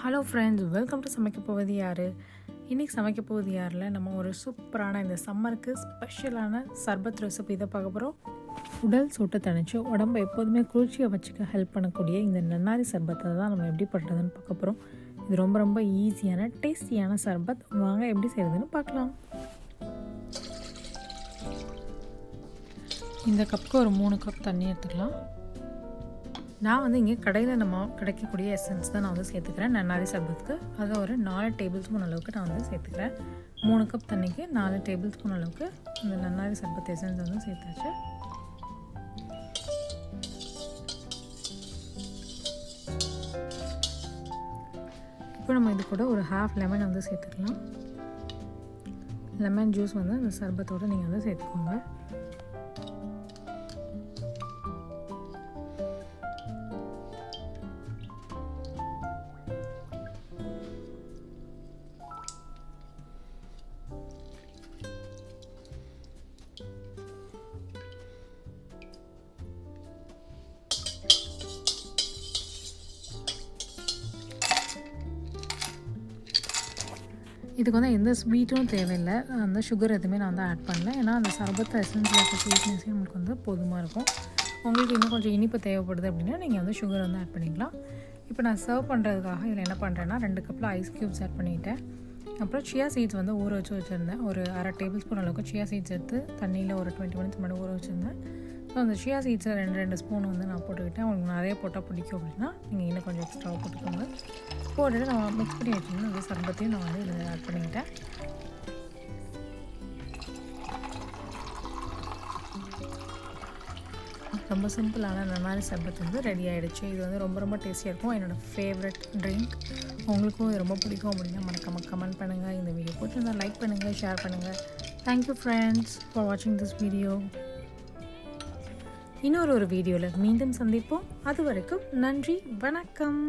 Hello friends, welcome to சமைக்க போவது யார். இன்றைக்கி சமைக்க போவது யாரில் நம்ம ஒரு சூப்பரான இந்த சம்மருக்கு ஸ்பெஷலான சர்பத் ரெசிபி இதை பார்க்க போகிறோம். உடல் சூட்டை தணிச்சு உடம்பை எப்போதுமே குளிர்ச்சியை வச்சுக்க ஹெல்ப் பண்ணக்கூடிய இந்த நன்னாரி சர்பத்தை தான் நம்ம எப்படி பண்ணுறதுன்னு பார்க்க போகிறோம். இது ரொம்ப ரொம்ப ஈஸியான டேஸ்டியான சர்பத். வாங்க எப்படி செய்கிறதுன்னு பார்க்கலாம். இந்த கப்புக்கு ஒரு 3 கப் தண்ணி எடுத்துக்கலாம். நான் இங்கே கடையில் நம்ம கிடைக்கக்கூடிய எசன்ஸ் தான் நான் சேர்த்துக்கிறேன் நன்னாரி சர்பத்துக்கு. அதை ஒரு 4 டேபிள் ஸ்பூன் அளவுக்கு நான் சேர்த்துக்கிறேன். 3 கப் தண்ணிக்கு 4 டேபிள் ஸ்பூன் அளவுக்கு இந்த நன்னாரி சர்பத் எசன்ஸ் சேர்த்தாச்சு. இப்போ நம்ம இது கூட ஒரு ஹாஃப் லெமன் சேர்த்துக்கலாம். லெமன் ஜூஸ் இந்த சர்பத்தோடு நீங்கள் சேர்த்துக்கோங்க. இதுக்கு எந்த ஸ்வீட்டும் தேவையில்லை, அந்த சுகர் எதுவுமே நான் ஆட் பண்ணல. ஏன்னா அந்த சர்பத்தை எசன்ஸில் இருக்க ஸ்வீட்னஸே நம்மளுக்கு போதுமாக இருக்கும். உங்களுக்கு இன்னும் கொஞ்சம் இனிப்பு தேவைப்படுது அப்படின்னா நீங்கள் சுகர் ஆட் பண்ணிக்கலாம். இப்போ நான் சர்வ் பண்ணுறதுக்காக இதில் என்ன பண்ணுறேன்னா 2 கப்பில் ஐஸ் க்யூப்ஸ் ஆட் பண்ணிவிட்டேன். அப்புறம் சியா சீட்ஸ் ஊற வச்சுருந்தேன். ஒரு அரை டேபிள் ஸ்பூன் அளவுக்கு சியா சீட்ஸ் எடுத்து தண்ணியில் ஒரு 20 மினிட்ஸ் முன்னாடி ஊற வச்சுருந்தேன். ஸோ அந்த சியா சீட்ஸை 2 ஸ்பூன் நான் போட்டுக்கிட்டேன். உங்களுக்கு நிறைய போட்டால் பிடிக்கும் அப்படின்னா நீங்கள் இன்னும் கொஞ்சம் எக்ஸ்ட்ராவாக போட்டுக்கோங்க. போட்டுட்டு நம்ம மிக்ஸ் பண்ணி வச்சிங்கன்னா அந்த சர்பத்தையும் நான் இதில் ஆட் பண்ணிக்கிட்டேன். ரொம்ப சிம்பிளான நன்னாரி சர்பத் ரெடி ஆகிடுச்சு. இது ரொம்ப ரொம்ப டேஸ்டியாக இருக்கும். என்னோடய ஃபேவரட் ட்ரிங்க். உங்களுக்கும் இது ரொம்ப பிடிக்கும் அப்படின்னா மறக்காமல் கமெண்ட் பண்ணுங்கள். இந்த வீடியோ பிடிச்சிருந்தா லைக் பண்ணுங்கள், ஷேர் பண்ணுங்கள். தேங்க்யூ ஃப்ரெண்ட்ஸ் ஃபார் வாட்சிங் திஸ் வீடியோ. இன்னொரு வீடியோவில் மீண்டும் சந்திப்போம். அது வரைக்கும் நன்றி, வணக்கம்.